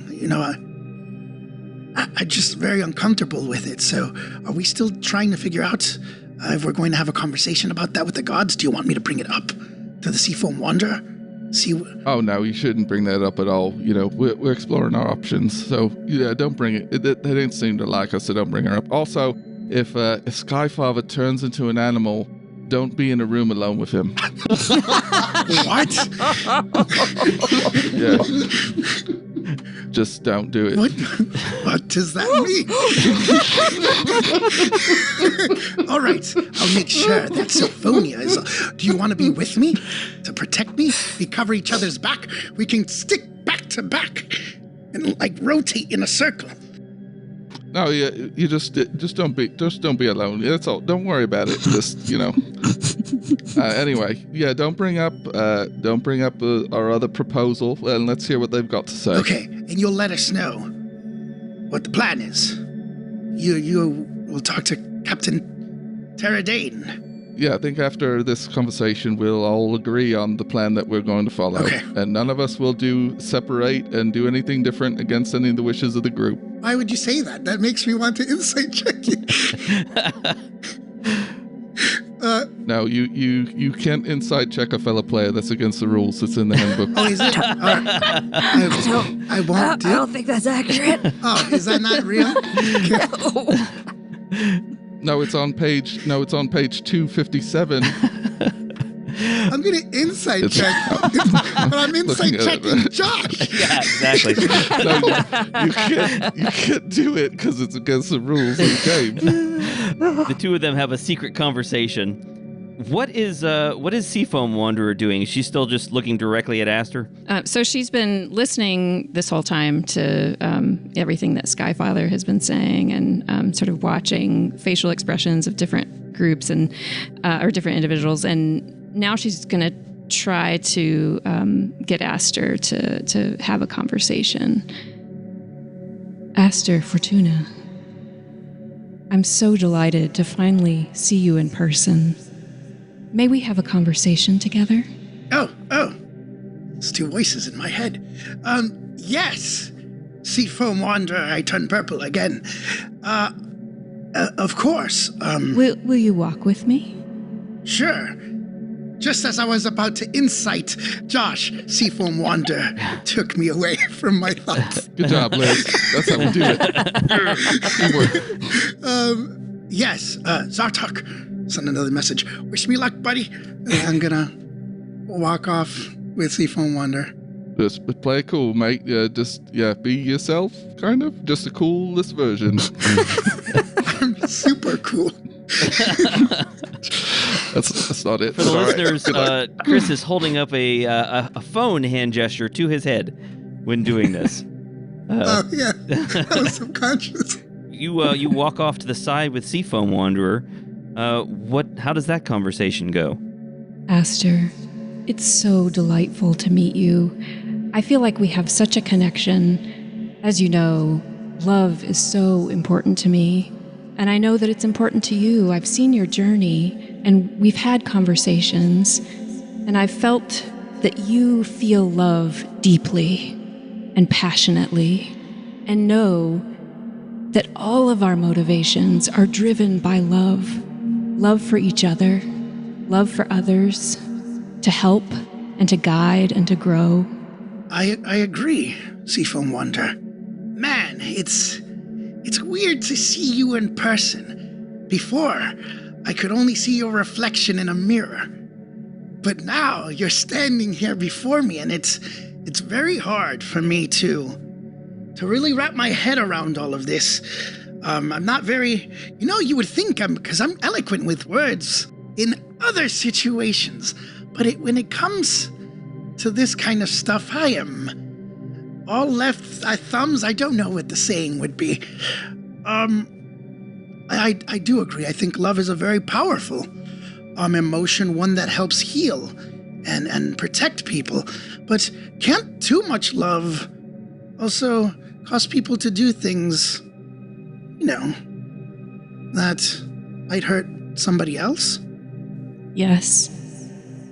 I'm just very uncomfortable with it. So are we still trying to figure out if we're going to have a conversation about that with the gods? Do you want me to bring it up to the Seafoam Wanderer? Oh, no, you shouldn't bring that up at all. We're exploring our options. So, yeah, don't bring it. They didn't seem to like us, so don't bring her up. Also, if Skyfather turns into an animal, don't be in a room alone with him. What? Yeah. Just don't do it. What does that mean? All right, I'll make sure that Sophonia is... Do you want to be with me? To protect me? We cover each other's back. We can stick back to back and rotate in a circle. No, yeah, you just don't be alone. That's all. Don't worry about it. Just anyway, yeah, don't bring up our other proposal, and let's hear what they've got to say. Okay, and you'll let us know what the plan is. You will talk to Captain Teradane. Yeah, I think after this conversation, we'll all agree on the plan that we're going to follow. Okay. And none of us will separate and do anything different against any of the wishes of the group. Why would you say that? That makes me want to insight check you. No, you can't insight check a fellow player. That's against the rules. It's in the handbook. Oh, is it? I won't do. I don't think that's accurate. Oh, is that not real? No, it's on page 257. I'm going to insight check, but I'm insight checking Josh. Yeah, exactly. No, you can't do it because it's against the rules of the game. The two of them have a secret conversation. What is Seafoam Wanderer doing? Is she still just looking directly at Aster? So she's been listening this whole time to everything that Skyfather has been saying, and sort of watching facial expressions of different groups and or different individuals. And now she's going to try to get Aster to have a conversation. Aster, Fortuna, I'm so delighted to finally see you in person. May we have a conversation together? Oh. It's two voices in my head. Yes. Seafoam Wanderer, I turn purple again. Of course. Will you walk with me? Sure. Just as I was about to incite Josh, Seafoam Wanderer took me away from my thoughts. Good job, Liz. That's how we do it. Yes, Zartok sent another message. Wish me luck, buddy. I'm gonna walk off with Seafoam Wanderer. Just play it cool, mate. Be yourself, kind of. Just the coolest version. I'm super cool. That's not it. For the All right. listeners, Chris is holding up a phone hand gesture to his head when doing this. Oh, yeah. I was subconscious. You walk off to the side with Seafoam Wanderer. How does that conversation go? Aster, it's so delightful to meet you. I feel like we have such a connection. As you know, love is so important to me. And I know that it's important to you. I've seen your journey, and we've had conversations, and I've felt that you feel love deeply and passionately, and know that all of our motivations are driven by love. Love for each other, love for others, to help and to guide and to grow. I agree, Seafoam Wanderer. Man, it's weird to see you in person. Before, I could only see your reflection in a mirror. But now you're standing here before me, and it's very hard for me to really wrap my head around all of this. I'm not very, you would think because I'm eloquent with words in other situations, but when it comes to this kind of stuff, I am all left thumbs. I don't know what the saying would be. I do agree. I think love is a very powerful emotion, one that helps heal and protect people. But can't too much love also cause people to do things, that might hurt somebody else? Yes.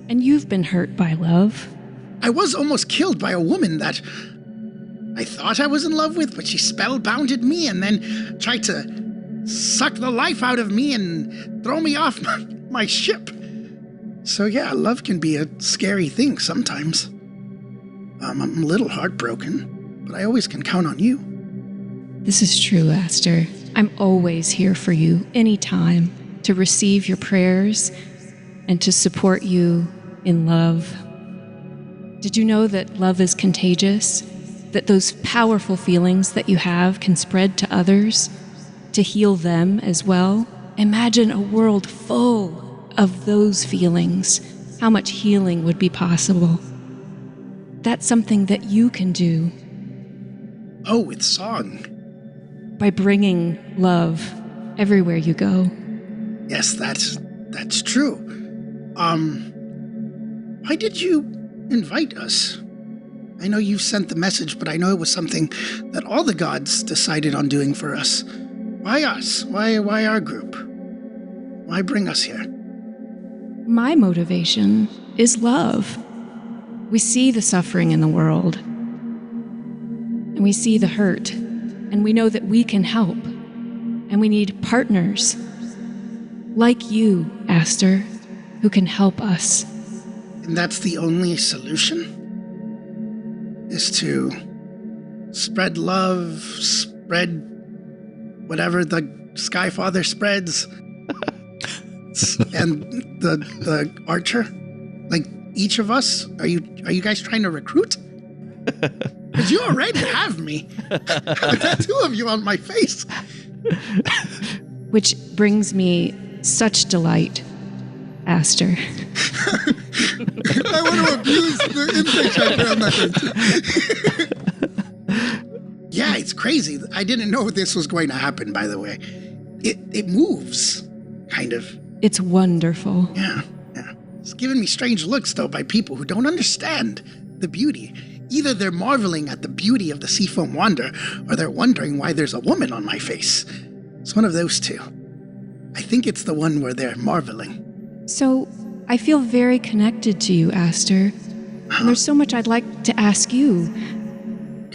And you've been hurt by love. I was almost killed by a woman that I thought I was in love with, but she spellbounded me and then tried to suck the life out of me and throw me off my ship. So yeah, love can be a scary thing sometimes. I'm a little heartbroken, but I always can count on you. This is true, Aster. I'm always here for you, anytime, to receive your prayers and to support you in love. Did you know that love is contagious? That those powerful feelings that you have can spread to others, to heal them as well? Imagine a world full of those feelings. How much healing would be possible? That's something that you can do. Oh, with song. By bringing love everywhere you go. Yes, that's true. Why did you invite us? I know you sent the message, but I know it was something that all the gods decided on doing for us. Why us? Why our group? Why bring us here? My motivation is love. We see the suffering in the world, and we see the hurt, and we know that we can help, and we need partners like you, Aster, who can help us. And that's the only solution? Is to spread love, spread whatever the Skyfather spreads, and the archer? Like, each of us? Are you guys trying to recruit? Because you already have me. A tattoo of you on my face. Which brings me such delight, Aster. I want to abuse the infrastructure on that. Yeah, it's crazy. I didn't know this was going to happen, by the way. It moves, kind of. It's wonderful. Yeah. It's giving me strange looks, though, by people who don't understand the beauty. Either they're marveling at the beauty of the Seafoam Wanderer, or they're wondering why there's a woman on my face. It's one of those two. I think it's the one where they're marveling. So, I feel very connected to you, Aster. And there's so much I'd like to ask you.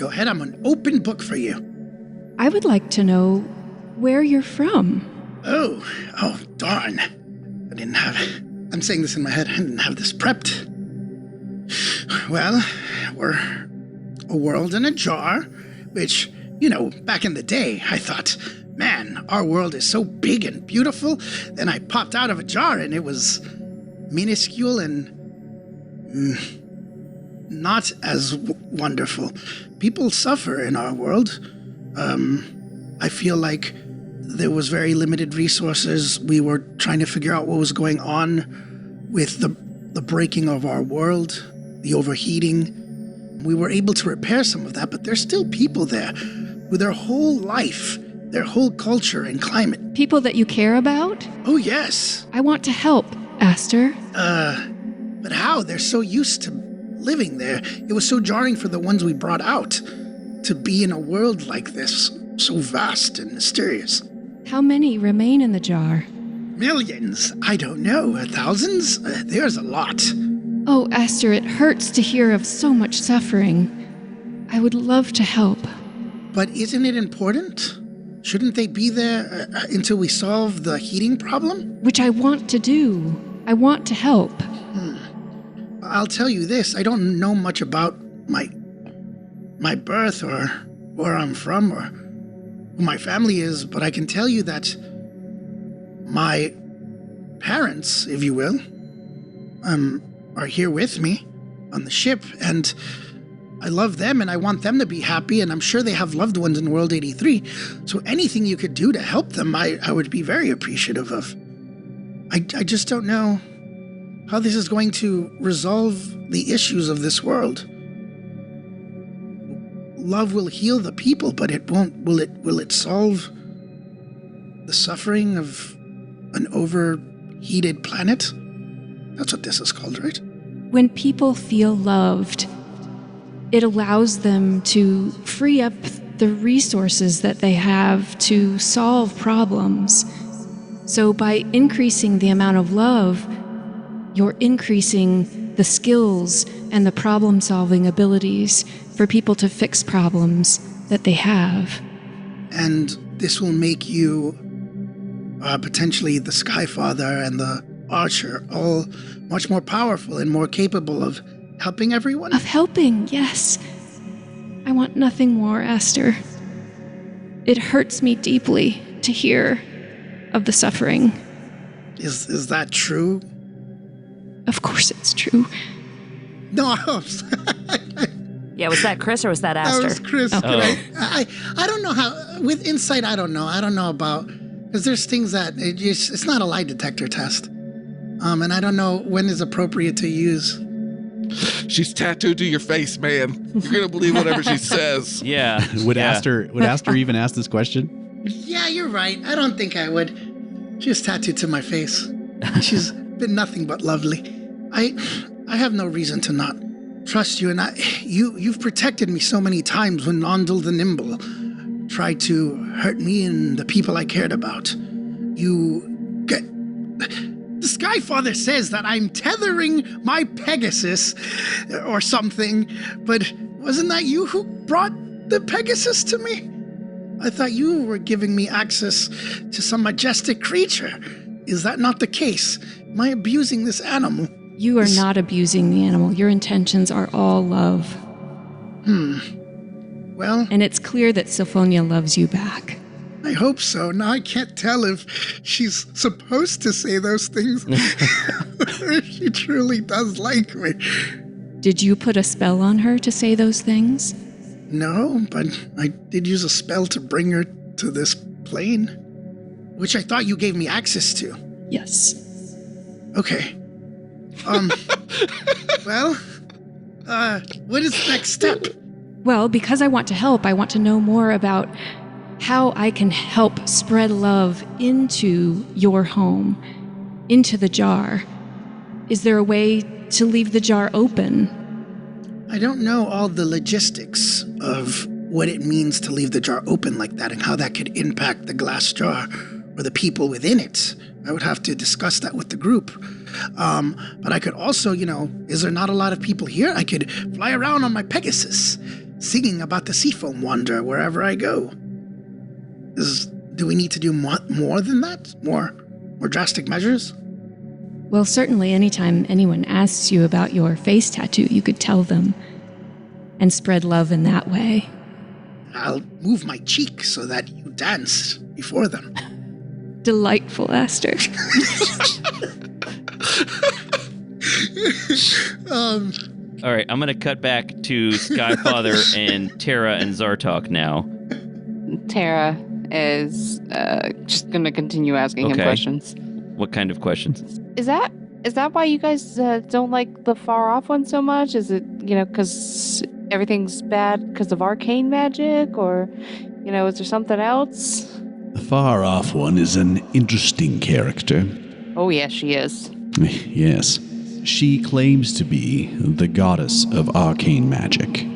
Go ahead, I'm an open book for you. I would like to know where you're from. Oh, darn. I'm saying this in my head, I didn't have this prepped. Well, we're a world in a jar, which, back in the day, I thought, man, our world is so big and beautiful. Then I popped out of a jar and it was minuscule and not as wonderful. People suffer in our world. I feel like there was very limited resources. We were trying to figure out what was going on with the breaking of our world, the overheating. We were able to repair some of that, but there's still people there with their whole life, their whole culture and climate. People that you care about? Oh, yes. I want to help, Aster. But how? They're so used to living there. It was so jarring for the ones we brought out to be in a world like this, so vast and mysterious. How many remain in the jar? Millions. I don't know. Thousands? There's a lot. Oh, Aster, it hurts to hear of so much suffering. I would love to help. But isn't it important? Shouldn't they be there until we solve the heating problem? Which I want to do. I want to help. I'll tell you this. I don't know much about my birth or where I'm from or who my family is, but I can tell you that my parents, if you will, are here with me on the ship, and I love them and I want them to be happy, and I'm sure they have loved ones in World 83, so anything you could do to help them, I would be very appreciative of. I just don't know how this is going to resolve the issues of this world. Love will heal the people, but it won't. Will it solve the suffering of an overheated planet? That's what this is called, right? When people feel loved, it allows them to free up the resources that they have to solve problems. So by increasing the amount of love, you're increasing the skills and the problem-solving abilities for people to fix problems that they have. And this will make you potentially the Skyfather and the Archer all much more powerful and more capable of helping everyone? Of helping, yes. I want nothing more, Aster. It hurts me deeply to hear of the suffering. Is that true? Of course it's true. No, Yeah, was that Chris or was that that Aster? was Chris. Oh. I don't know how, with insight, I don't know about, because there's things that, it's not a lie detector test. And I don't know when is appropriate to use. She's tattooed to your face, man. You're gonna believe whatever she says. Yeah. Would yeah. Aster even ask this question? Yeah, you're right. I don't think I would. She's tattooed to my face. She's been nothing but lovely. I have no reason to not trust you, and you've protected me so many times when Nondel the Nimble tried to hurt me and the people I cared about. The Skyfather says that I'm tethering my Pegasus or something, but wasn't that you who brought the Pegasus to me? I thought you were giving me access to some majestic creature. Is that not the case? Am I abusing this animal? You are not abusing the animal. Your intentions are all love. Well, And it's clear that Symphonia loves you back. I hope so. Now I can't tell if she's supposed to say those things or if she truly does like me. Did you put a spell on her to say those things? No, but I did use a spell to bring her to this plane, which I thought you gave me access to. Yes. Okay. Well, what is the next step? Well, because I want to help, I want to know more about how I can help spread love into your home, into the jar. Is there a way to leave the jar open? I don't know all the logistics of what it means to leave the jar open like that and how that could impact the glass jar or the people within it. I would have to discuss that with the group. But I could also, is there not a lot of people here? I could fly around on my Pegasus singing about the seafoam wonder wherever I go. Do we need to do more than that? More drastic measures? Well, certainly anytime anyone asks you about your face tattoo, you could tell them and spread love in that way. I'll move my cheek so that you dance before them. Delightful, Aster. All right, I'm going to cut back to Skyfather and Tara and Zartok now. Tara is just going to continue asking him questions. What kind of questions? Is that why you guys don't like the far off one so much? Is it, because everything's bad because of arcane magic? Or, is there something else? The far off one is an interesting character. Oh, yes, she is. Yes. She claims to be the goddess of arcane magic.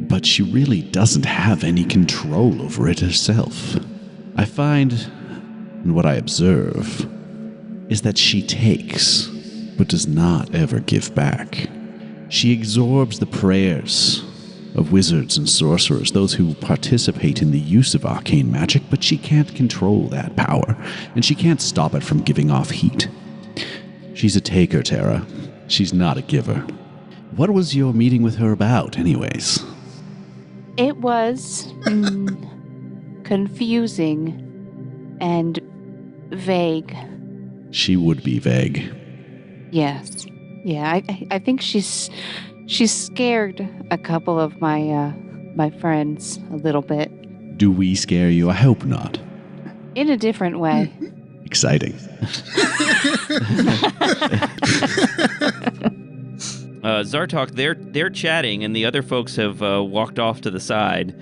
But she really doesn't have any control over it herself. I find, and what I observe, is that she takes, but does not ever give back. She absorbs the prayers of wizards and sorcerers, those who participate in the use of arcane magic, but she can't control that power, and she can't stop it from giving off heat. She's a taker, Tara. She's not a giver. What was your meeting with her about, anyways? It was confusing and vague. She would be vague. Yes. Yeah, I think she's scared a couple of my friends a little bit. Do we scare you? I hope not. In a different way. Exciting. Zartok, they're chatting, and the other folks have walked off to the side.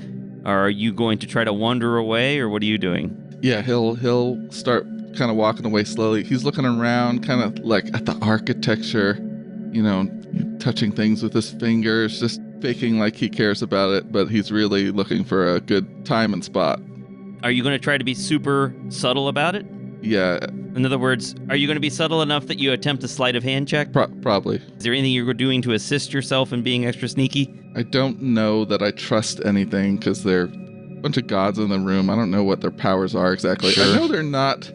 Are you going to try to wander away, or what are you doing? Yeah, he'll start kind of walking away slowly. He's looking around, kind of like at the architecture, touching things with his fingers, just faking like he cares about it, but he's really looking for a good time and spot. Are you going to try to be super subtle about it? Yeah. In other words, are you going to be subtle enough that you attempt a sleight of hand check? Probably. Is there anything you're doing to assist yourself in being extra sneaky? I don't know that I trust anything because there are a bunch of gods in the room. I don't know what their powers are exactly. Sure. I know they're not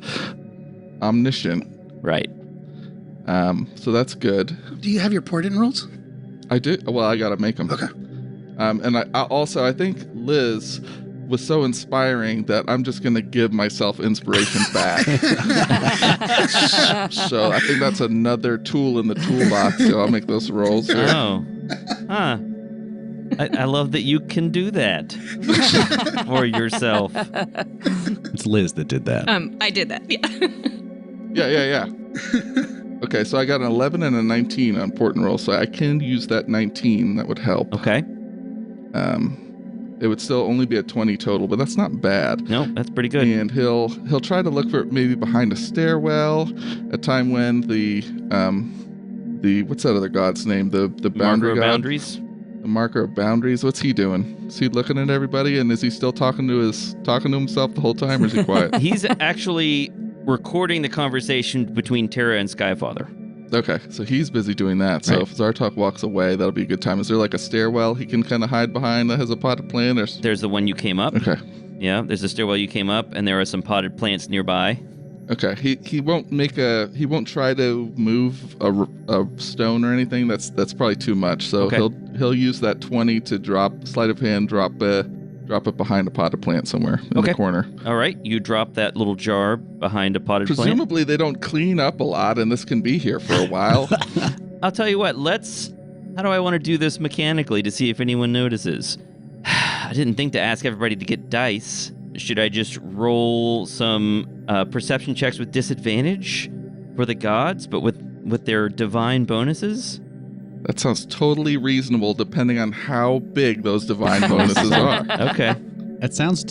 omniscient. Right. So that's good. Do you have your port-in rolls? I do. Well, I got to make them. Okay. And I think Liz was so inspiring that I'm just going to give myself inspiration back. So I think that's another tool in the toolbox. So I'll make those rolls here. Oh. Huh. I love that you can do that for yourself. It's Liz that did that. I did that, yeah. Yeah. Okay, so I got an 11 and a 19 on port and roll, so I can use that 19. That would help. Okay. It would still only be a 20 total, but that's not bad. No, that's pretty good. And he'll try to look for maybe behind a stairwell, a time when the what's that other god's name? The boundary god? Boundaries. The marker of boundaries. What's he doing? Is he looking at everybody, and is he still talking to himself the whole time, or is he quiet? He's actually recording the conversation between Tara and Skyfather. Okay, so he's busy doing that. So right. If Zartok walks away, that'll be a good time. Is there like a stairwell he can kind of hide behind that has a potted plant? Or... There's the one you came up. Okay. Yeah, there's a stairwell you came up, and there are some potted plants nearby. Okay, he won't try to move a stone or anything. That's probably too much. So okay. he'll use that 20 to drop sleight of hand, drop it behind a potted plant somewhere in the corner. All right, you drop that little jar behind a potted plant. Presumably they don't clean up a lot, and this can be here for a while. I'll tell you what. How do I want to do this mechanically to see if anyone notices? I didn't think to ask everybody to get dice. Should I just roll some perception checks with disadvantage for the gods, but with their divine bonuses? That sounds totally reasonable, depending on how big those divine bonuses are. Okay. It sounds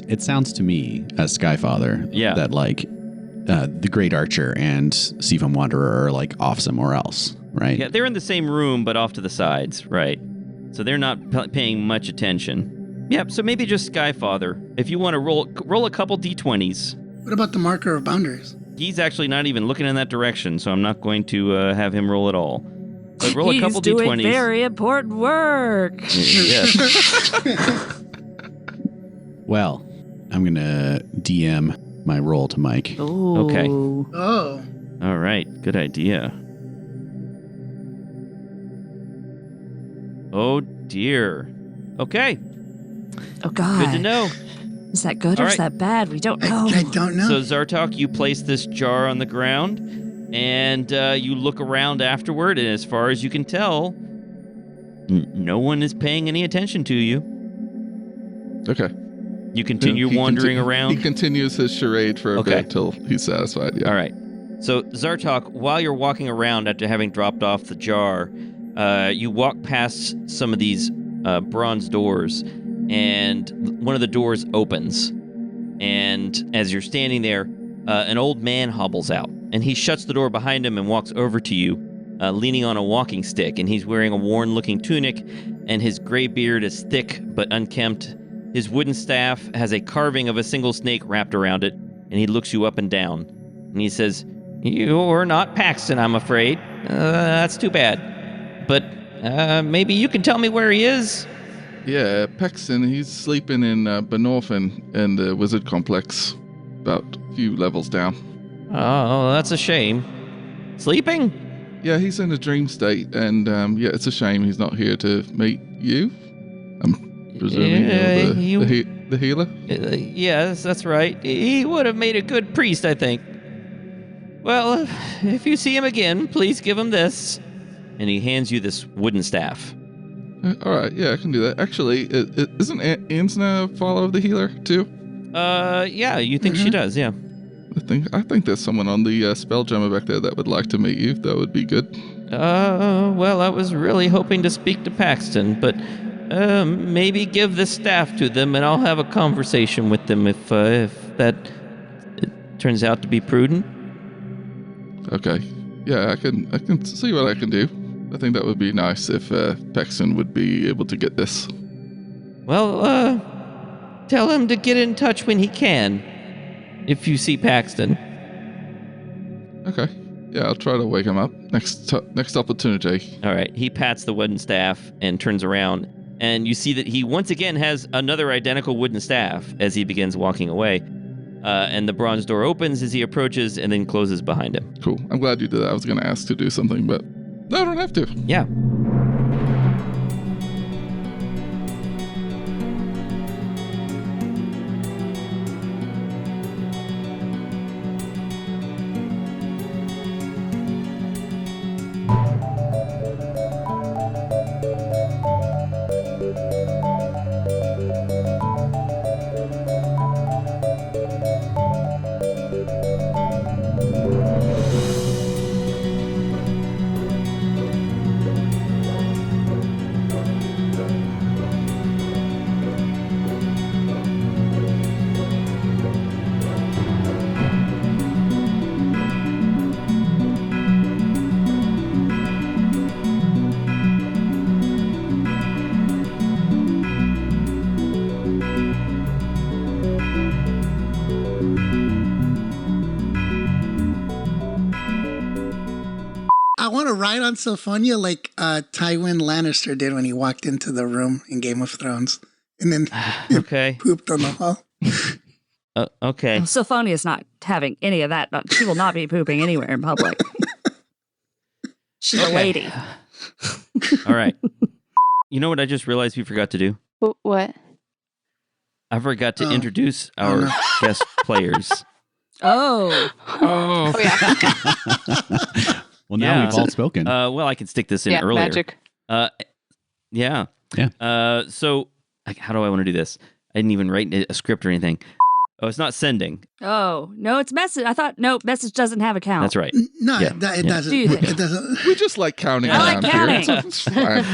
to me as Skyfather that like the Great Archer and Seafoam Wanderer are like off somewhere else, right? Yeah, they're in the same room, but off to the sides, right? So they're not paying much attention. Yeah, so maybe just Skyfather. If you want to roll a couple d20s. What about the marker of boundaries? He's actually not even looking in that direction, so I'm not going to have him roll at all. But roll a couple He's doing d20s. very important work. Yes. Well, I'm going to DM my roll to Mike. Ooh. Okay. Oh. All right. Good idea. Oh, dear. Okay. Oh, God. Good to know. Is that good All or is right. that bad? We don't know. I don't know. So, Zartok, you place this jar on the ground, and you look around afterward, and as far as you can tell, no one is paying any attention to you. Okay. You continue wandering around. He continues his charade for a bit till he's satisfied. Yeah. All right. So, Zartok, while you're walking around after having dropped off the jar, you walk past some of these bronze doors, and one of the doors opens. And as you're standing there, an old man hobbles out, and he shuts the door behind him and walks over to you, leaning on a walking stick, and he's wearing a worn-looking tunic, and his gray beard is thick but unkempt. His wooden staff has a carving of a single snake wrapped around it, and he looks you up and down. And he says, "You're not Paxton, I'm afraid. That's too bad. But maybe you can tell me where he is?" Yeah, Paxton, he's sleeping in Benorphin in the wizard complex, about a few levels down. Oh, that's a shame. Sleeping? Yeah, he's in a dream state, and yeah, it's a shame he's not here to meet you. I'm presuming you're the healer? Yes, that's right. He would have made a good priest, I think. Well, if you see him again, please give him this. And he hands you this wooden staff. All right, yeah, I can do that. Actually, isn't Ansna follow the healer too? Yeah, you think she does? Yeah. I think there's someone on the Spelljammer back there that would like to meet you. That would be good. Well, I was really hoping to speak to Paxton, but maybe give the staff to them, and I'll have a conversation with them if that turns out to be prudent. Okay. Yeah, I can see what I can do. I think that would be nice if Paxton would be able to get this. Well, tell him to get in touch when he can, if you see Paxton. Okay. Yeah, I'll try to wake him up next opportunity. All right. He pats the wooden staff and turns around, and you see that he once again has another identical wooden staff as he begins walking away. And the bronze door opens as he approaches and then closes behind him. Cool. I'm glad you did that. I was going to ask to do something, but no, I don't have to. Yeah. I want to ride on Sylphonia like Tywin Lannister did when he walked into the room in Game of Thrones. And then Okay. pooped on the hall. Okay. Oh, Sylphonia's not having any of that. She will not be pooping anywhere in public. She's a lady. All right. You know what I just realized we forgot to do? What? I forgot to introduce our guest players. Oh. Oh yeah. Well, now we've all spoken. Well, I can stick this in Yeah, earlier. magic. Yeah. Yeah. So, how do I want to do this? I didn't even write a script or anything. Oh, it's not sending. Oh, no, it's message. I thought, no, message doesn't have a count. That's right. No, Yeah, it doesn't. Do they? It doesn't. We just like counting I like around counting. here. It's fine.